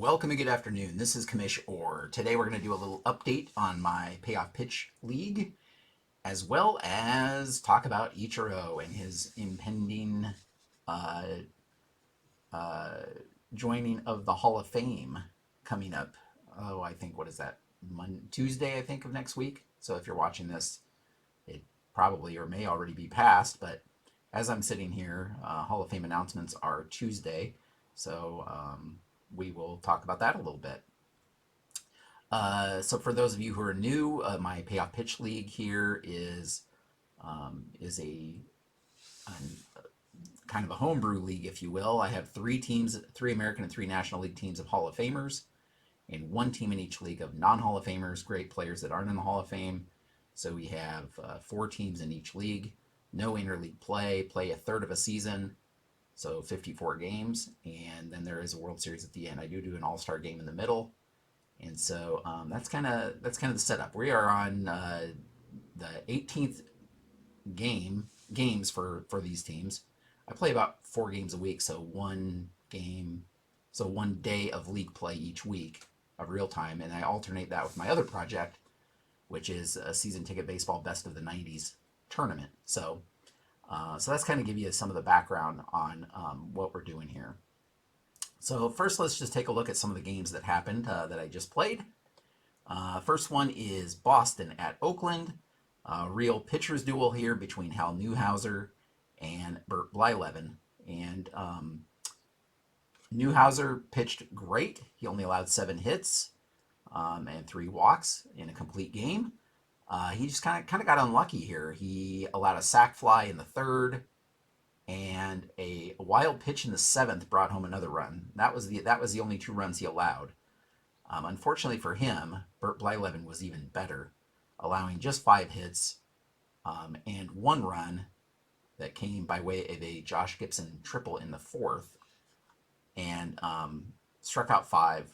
Welcome and good afternoon. This is Commish Orr. Today we're going to do a little update on my Payoff Pitch League, as well as talk about Ichiro and his impending uh, uh, joining of the Hall of Fame coming up. Oh, I think, what is that? Tuesday, I think, of next week. So if you're watching this, it probably or may already be past, but as I'm sitting here, Hall of Fame announcements are Tuesday. So we will talk about that a little bit. So for those of you who are new, my Payoff Pitch League here is a kind of a homebrew league, if you will. I have three teams, three American and three National League teams of Hall of Famers, and one team in each league of non-Hall of Famers, great players that aren't in the Hall of Fame. So we have four teams in each league, no interleague play a third of a season, so 54 games, and then there is a World Series at the end. I do an All-Star game in the middle, and so that's kind of the setup. We are on the 18th games for these teams. I play about 4 games a week, so one day of league play each week of real time, and I alternate that with my other project, which is a season ticket baseball best of the 90s tournament. So that's kind of give you some of the background on what we're doing here. So first, let's just take a look at some of the games that happened that I just played. First one is Boston at Oakland. Real pitchers duel here between Hal Newhouser and Bert Blyleven. And Newhouser pitched great. He only allowed 7 hits and 3 walks in a complete game. He just kind of got unlucky here. He allowed a sac fly in the third, and a wild pitch in the 7th brought home another run. That was the only 2 runs he allowed. Unfortunately for him, Bert Blyleven was even better, allowing just 5 hits and 1 run that came by way of a Josh Gibson triple in the 4th, and struck out 5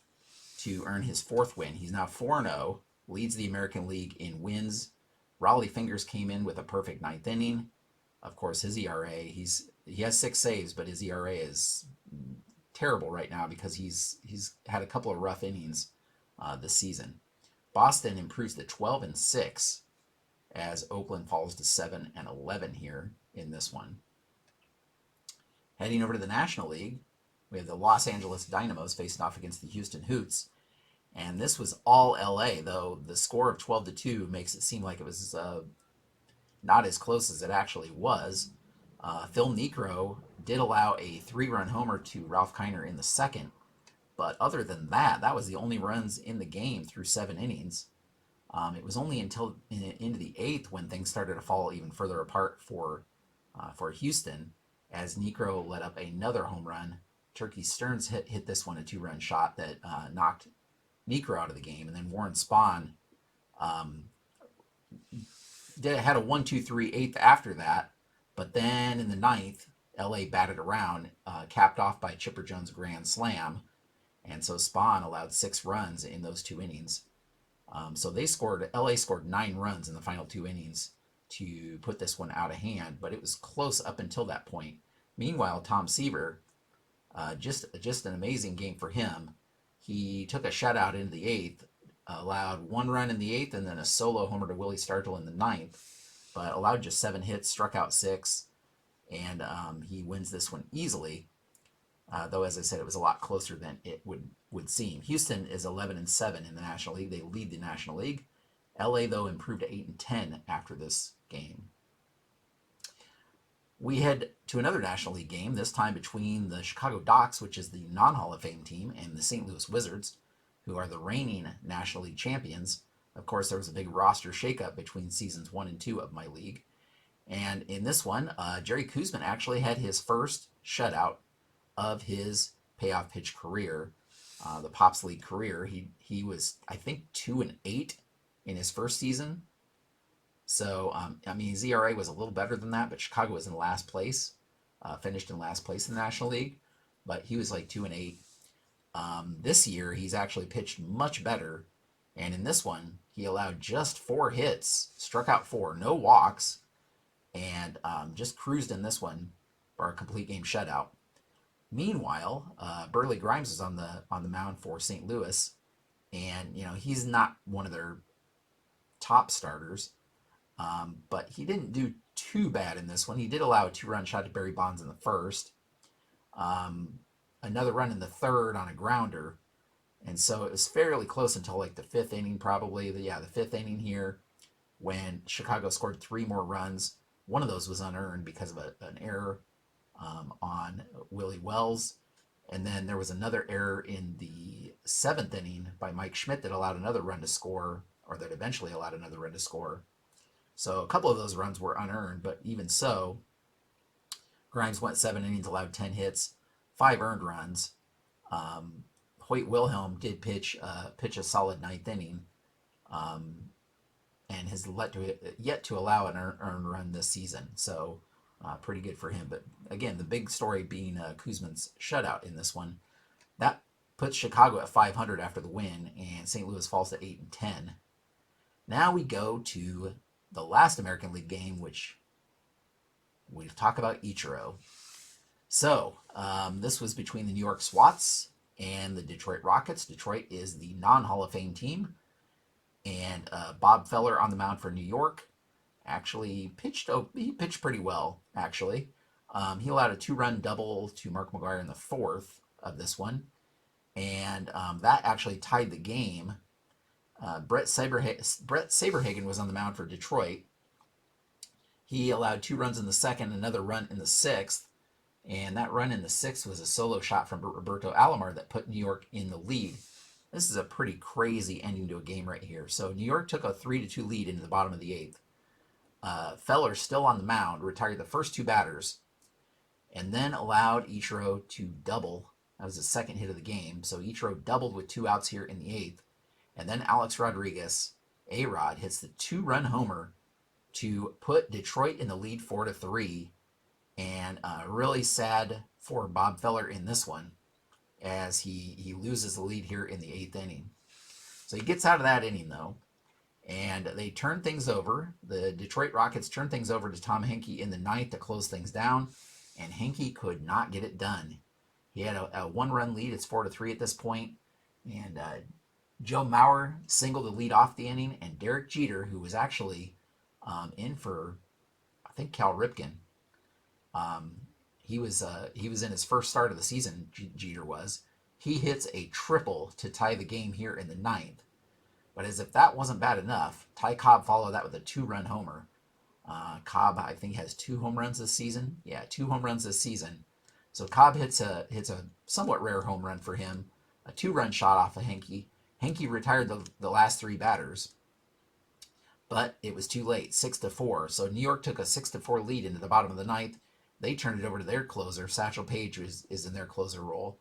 to earn his 4th win. He's now 4-0, leads the American League in wins. Raleigh Fingers came in with a perfect 9th inning. Of course, his ERA, he has 6 saves, but his ERA is terrible right now because he's had a couple of rough innings this season. Boston improves to 12-6 as Oakland falls to 7-11 here in this one. Heading over to the National League, we have the Los Angeles Dynamos facing off against the Houston Hoots. And this was all LA, though the score of 12-2 makes it seem like it was not as close as it actually was. Phil Niekro did allow a 3-run homer to Ralph Kiner in the 2nd, but other than that was the only runs in the game through 7 innings. It was only until into the 8th when things started to fall even further apart for Houston, as Niekro let up another home run. Turkey Stearns hit this one a 2-run shot that knocked Niekro out of the game, and then Warren Spahn had a 1-2-3 8th after that, but then in the 9th, LA batted around, capped off by Chipper Jones' grand slam, and so Spahn allowed 6 runs in those 2 innings. So LA scored 9 runs in the final 2 innings to put this one out of hand, but it was close up until that point. Meanwhile, Tom Seaver, just an amazing game for him. He took a shutout into the 8th, allowed 1 run in the 8th, and then a solo homer to Willie Stargell in the 9th, but allowed just 7 hits, struck out 6, and he wins this one easily. Though, as I said, it was a lot closer than it would seem. Houston is 11-7 in the National League. They lead the National League. LA, though, improved to 8-10 after this game. We head to another National League game, this time between the Chicago Docs, which is the non-Hall of Fame team, and the St. Louis Wizards, who are the reigning National League champions. Of course, there was a big roster shakeup between seasons 1 and 2 of my league. And in this one, Jerry Koosman actually had his first shutout of his payoff pitch career, the Pops League career. He was, I think, 2-8 in his first season. So, his ERA was a little better than that, but Chicago was in last place, finished in last place in the National League, but he was like 2-8. This year, he's actually pitched much better, and in this one, he allowed just 4 hits, struck out 4, no walks, and just cruised in this one for a complete game shutout. Meanwhile, Burley Grimes is on the mound for St. Louis, and he's not one of their top starters, but he didn't do too bad in this one. He did allow a 2-run shot to Barry Bonds in the first, another run in the third on a grounder, and so it was fairly close until like the fifth inning, probably. The fifth inning here, when Chicago scored 3 more runs. One of those was unearned because of an error on Willie Wells. And then there was another error in the 7th inning by Mike Schmidt that allowed another run to score, or that eventually allowed another run to score. So a couple of those runs were unearned, but even so, Grimes went 7 innings, allowed 10 hits, 5 earned runs. Hoyt Wilhelm did pitch a solid 9th inning, and has yet to allow an earned run this season. So pretty good for him. But again, the big story being Kuzman's shutout in this one. That puts Chicago at 500 after the win, and St. Louis falls to 8-10. Now we go to the last American League game, which we talk about Ichiro. So this was between the New York Swats and the Detroit Rockets. Detroit is the non-Hall of Fame team, and Bob Feller on the mound for New York actually pitched pretty well, actually. He allowed a 2-run double to Mark McGwire in the 4th of this one, and that actually tied the game. Brett Saberhagen was on the mound for Detroit. He allowed 2 runs in the 2nd, another run in the 6th, and that run in the 6th was a solo shot from Roberto Alomar that put New York in the lead. This is a pretty crazy ending to a game right here. So New York took a 3-2 lead into the bottom of the 8th. Feller, still on the mound, retired the first 2 batters, and then allowed Ichiro to double. That was the 2nd hit of the game. So Ichiro doubled with 2 outs here in the 8th. And then Alex Rodriguez, A-Rod, hits the 2-run homer to put Detroit in the lead 4-3. And really sad for Bob Feller in this one, as he loses the lead here in the 8th inning. So he gets out of that inning, though, and they turn things over. The Detroit Rockets turn things over to Tom Henke in the 9th to close things down, and Henke could not get it done. He had a 1-run lead. It's 4-3 at this point, and Joe Mauer singled the lead off the inning, and Derek Jeter, who was actually in for, I think, Cal Ripken. He was in his first start of the season, Jeter was. He hits a triple to tie the game here in the 9th. But as if that wasn't bad enough, Ty Cobb followed that with a 2-run homer. Cobb, I think, has 2 home runs this season. Yeah, 2 home runs this season. So Cobb hits a somewhat rare home run for him, a 2-run shot off of Henke. Henke retired the last 3 batters, but it was too late, 6-4. So New York took a 6-4 lead into the bottom of the 9th. They turned it over to their closer. Satchel Paige is in their closer role,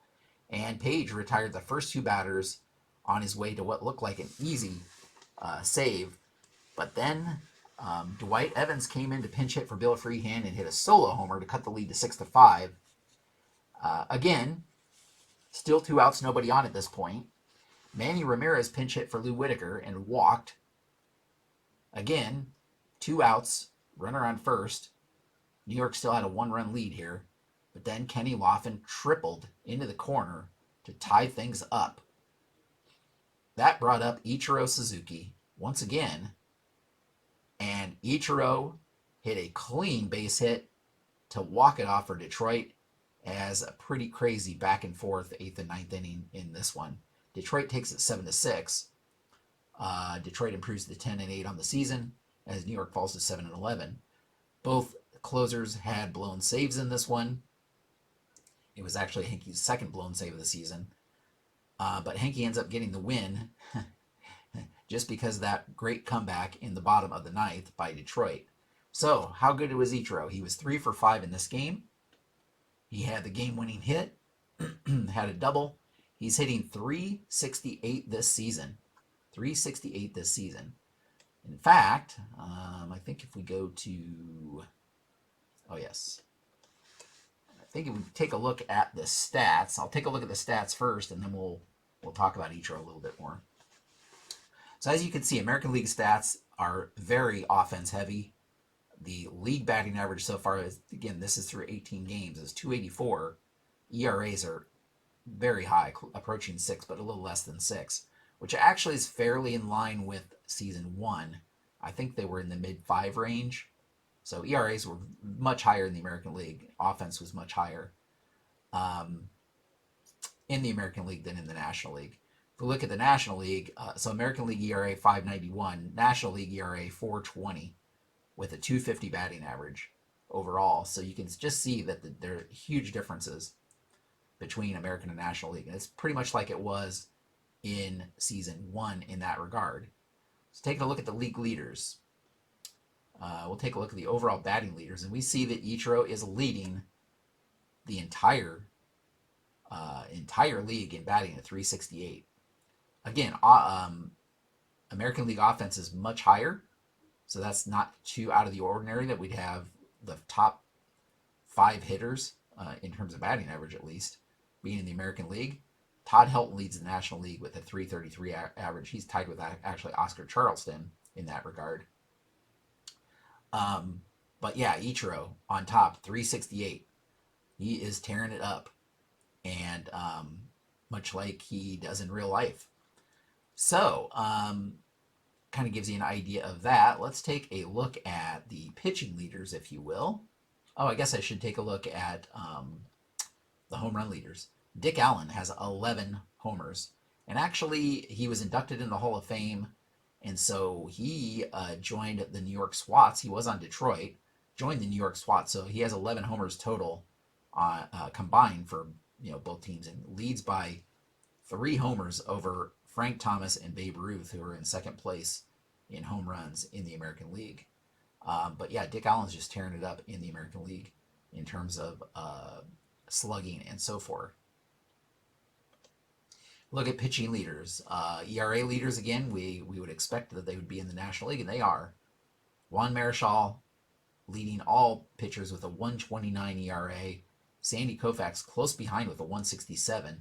and Paige retired the first 2 batters on his way to what looked like an easy save. But then Dwight Evans came in to pinch hit for Bill Freehand and hit a solo homer to cut the lead to 6-5. Again, still 2 outs, nobody on at this point. Manny Ramirez pinch hit for Lou Whitaker and walked. Again, 2 outs, runner on first. New York still had a 1-run lead here, but then Kenny Laughlin tripled into the corner to tie things up. That brought up Ichiro Suzuki once again, and Ichiro hit a clean base hit to walk it off for Detroit, as a pretty crazy back and forth 8th and 9th inning in this one. Detroit takes it 7-6. Detroit improves to 10-8 on the season, as New York falls to 7-11. Both closers had blown saves in this one. It was actually Henke's 2nd blown save of the season. But Henke ends up getting the win just because of that great comeback in the bottom of the 9th by Detroit. So, how good was Ichiro? He was 3 for 5 in this game. He had the game-winning hit, had a double. He's hitting .368 this season. .368 this season. In fact, I think if we go to... Oh, yes. I think if we take a look at the stats, I'll take a look at the stats first, and then we'll talk about Ichiro a little bit more. So as you can see, American League stats are very offense-heavy. The league batting average so far is, again, this is through 18 games, is .284. ERAs are very high, approaching 6, but a little less than 6, which actually is fairly in line with season 1. I think they were in the mid-5 range. So ERAs were much higher in the American League. Offense was much higher in the American League than in the National League. If we look at the National League, so American League ERA 5.91, National League ERA 4.20, with a 250 batting average overall. So you can just see that there are huge differences between American and National League. And it's pretty much like it was in season 1 in that regard. So taking a look at the league leaders. We'll take a look at the overall batting leaders, and we see that Ichiro is leading the entire league in batting at 368. Again, American League offense is much higher, so that's not too out of the ordinary that we'd have the top 5 hitters in terms of batting average, at least, being in the American League. Todd Helton leads the National League with a 333 average. He's tied with actually Oscar Charleston in that regard. But yeah, Ichiro on top, 368. He is tearing it up, and much like he does in real life. So, kind of gives you an idea of that. Let's take a look at the pitching leaders, if you will. Oh, I guess I should take a look at the home run leaders. Dick Allen has 11 homers, and actually he was inducted in the Hall of Fame, and so he joined the New York Swats. He was on Detroit, joined the New York Swats, so he has 11 homers total combined for both teams, and leads by 3 homers over Frank Thomas and Babe Ruth, who are in second place in home runs in the American League. But yeah, Dick Allen's just tearing it up in the American League in terms of slugging and so forth. Look at pitching leaders. ERA leaders, again, we would expect that they would be in the National League, and they are. Juan Marichal leading all pitchers with a 1.29 ERA. Sandy Koufax close behind with a 1.67.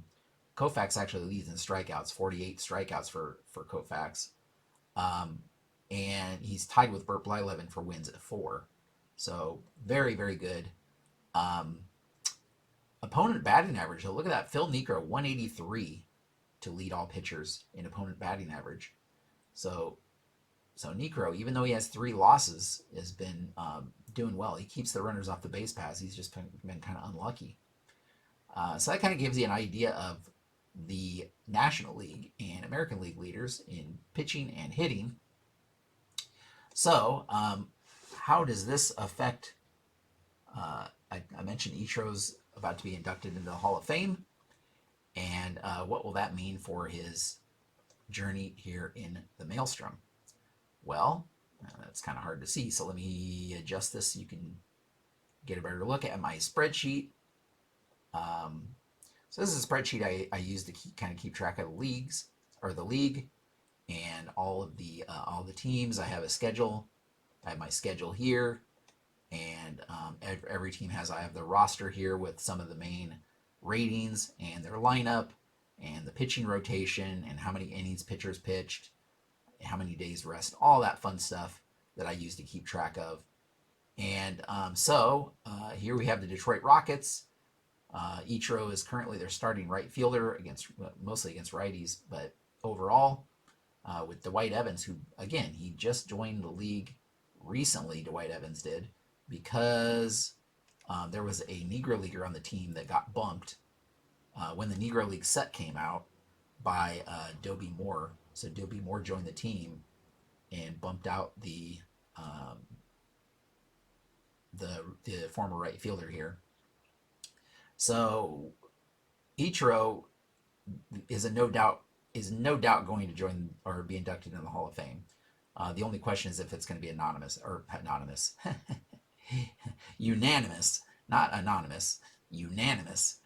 Koufax actually leads in strikeouts, 48 strikeouts for Koufax. And he's tied with Burt Blyleven for wins at 4. So very, very good. Opponent batting average, look at that. Phil Niekro, 183 to lead all pitchers in opponent batting average. So Niekro, even though he has 3 losses, has been doing well. He keeps the runners off the base paths. He's just been kind of unlucky. So that kind of gives you an idea of the National League and American League leaders in pitching and hitting. So how does this affect, I mentioned Ichiro's about to be inducted into the Hall of Fame, and what will that mean for his journey here in the Maelstrom? Well, that's kind of hard to see, so let me adjust this so you can get a better look at my spreadsheet. So this is a spreadsheet I use to kind of keep track of the leagues, or the league, and all the teams. I have a schedule. I have my schedule here, and every team I have the roster here with some of the main ratings and their lineup and the pitching rotation and how many innings pitchers pitched, how many days rest, all that fun stuff that I use to keep track of. And here we have the Detroit Rockets. Ichiro is currently their starting right fielder mostly against righties, but overall with Dwight Evans, who again, he just joined the league recently. Dwight Evans did, because there was a Negro Leaguer on the team that got bumped when the Negro League set came out by Dobie Moore. So Dobie Moore joined the team and bumped out the former right fielder here. So Ichiro is no doubt going to join or be inducted in the Hall of Fame. The only question is if it's going to be unanimous, not anonymous, unanimous,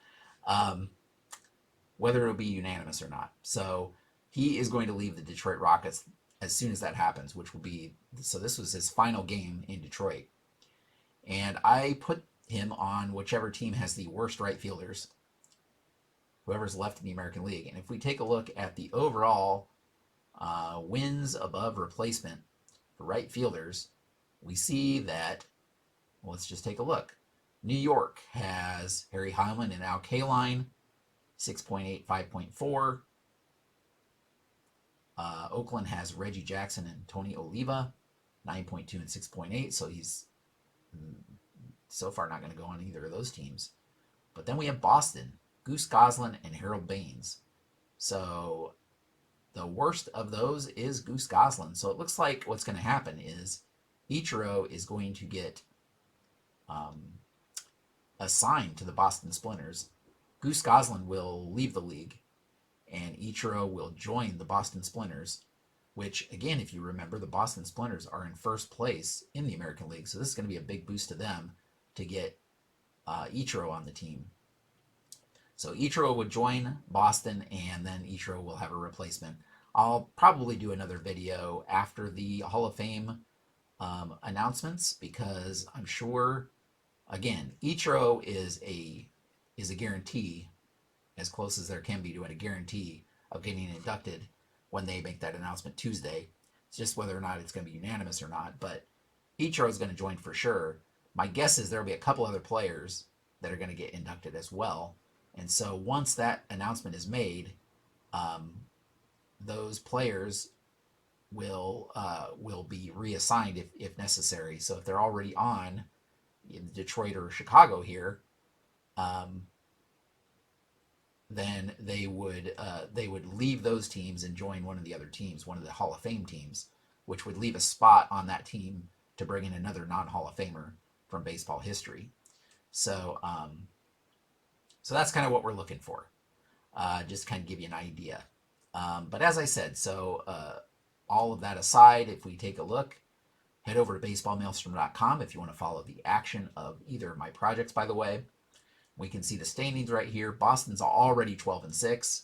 whether it'll be unanimous or not. So he is going to leave the Detroit Rockets as soon as that happens, which will be, so this was his final game in Detroit. And I put him on whichever team has the worst right fielders, whoever's left in the American League. And if we take a look at the overall wins above replacement for right fielders, we see that, well, let's just take a look. New York has Harry Hyman and Al Kaline, 6.8, 5.4. Oakland has Reggie Jackson and Tony Oliva, 9.2 and 6.8. So he's so far not going to go on either of those teams. But then we have Boston, Goose Goslin and Harold Baines. So the worst of those is Goose Goslin. So it looks like what's going to happen is Ichiro is going to get assigned to the Boston Splinters. Goose Goslin will leave the league, and Ichiro will join the Boston Splinters, which, again, if you remember, the Boston Splinters are in first place in the American League, so this is going to be a big boost to them to get Ichiro on the team. So Ichiro would join Boston, and then Ichiro will have a replacement. I'll probably do another video after the Hall of Fame announcements, because I'm sure, again, Ichiro is a guarantee, as close as there can be to a guarantee of getting inducted when they make that announcement Tuesday. It's just whether or not it's going to be unanimous or not, but Ichiro is going to join for sure. My guess is there will be a couple other players that are going to get inducted as well. And so once that announcement is made, those players will be reassigned if necessary. So if they're already on in Detroit or Chicago here, then they would leave those teams and join one of the other teams, one of the Hall of Fame teams, which would leave a spot on that team to bring in another non-Hall of Famer from baseball history. So so that's kind of what we're looking for. Just kind of give you an idea. But as I said, so all of that aside, if we take a look, head over to baseballmaelstrom.com if you want to follow the action of either of my projects, by the way. We can see the standings right here. Boston's already 12-6.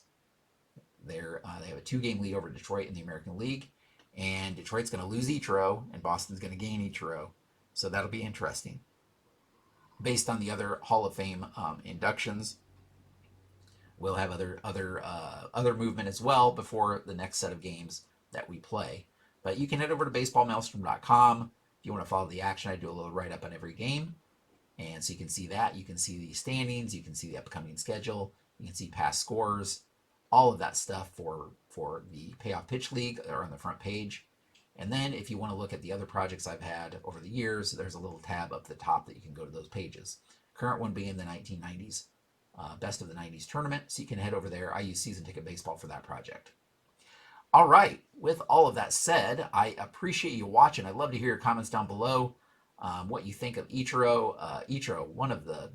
They have a 2-game lead over Detroit in the American League. And Detroit's going to lose Ichiro, and Boston's going to gain Ichiro. So that'll be interesting. Based on the other Hall of Fame inductions, we'll have other movement as well before the next set of games that we play. But you can head over to baseballmaelstrom.com if you want to follow the action. I do a little write-up on every game. And so you can see that. You can see the standings. You can see the upcoming schedule. You can see past scores. All of that stuff for the Payoff Pitch League are on the front page. And then if you want to look at the other projects I've had over the years, there's a little tab up the top that you can go to those pages. Current one being the 1990s, Best of the 90s tournament. So you can head over there. I use Season Ticket Baseball for that project. All right. With all of that said, I appreciate you watching. I'd love to hear your comments down below. What you think of Ichiro. Ichiro, one of the,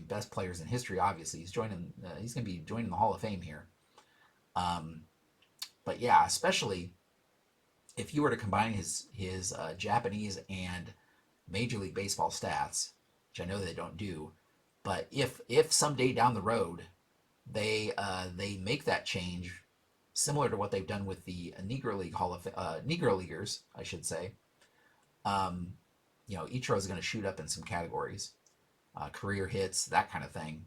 best players in history, obviously. He's going to be joining the Hall of Fame here. But yeah, especially if you were to combine his Japanese and Major League Baseball stats, which I know they don't do, but if someday down the road they make that change, similar to what they've done with the Negro League Negro Leaguers, I should say, Ichiro is going to shoot up in some categories, career hits, that kind of thing.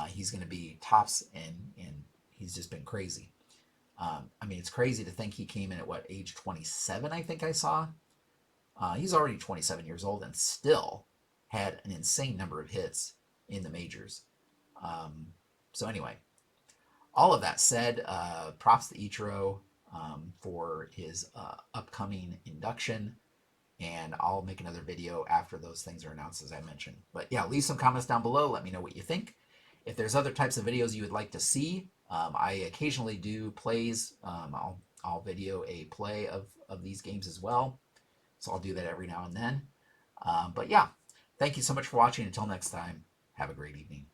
He's going to be tops, and he's just been crazy. It's crazy to think he came in at age 27, I think I saw. He's already 27 years old and still had an insane number of hits in the majors. So anyway, all of that said, props to Ichiro for his upcoming induction. And I'll make another video after those things are announced, as I mentioned. But yeah, leave some comments down below. Let me know what you think. If there's other types of videos you would like to see, I occasionally do plays. I'll video a play of these games as well. So I'll do that every now and then. But yeah, thank you so much for watching. Until next time, have a great evening.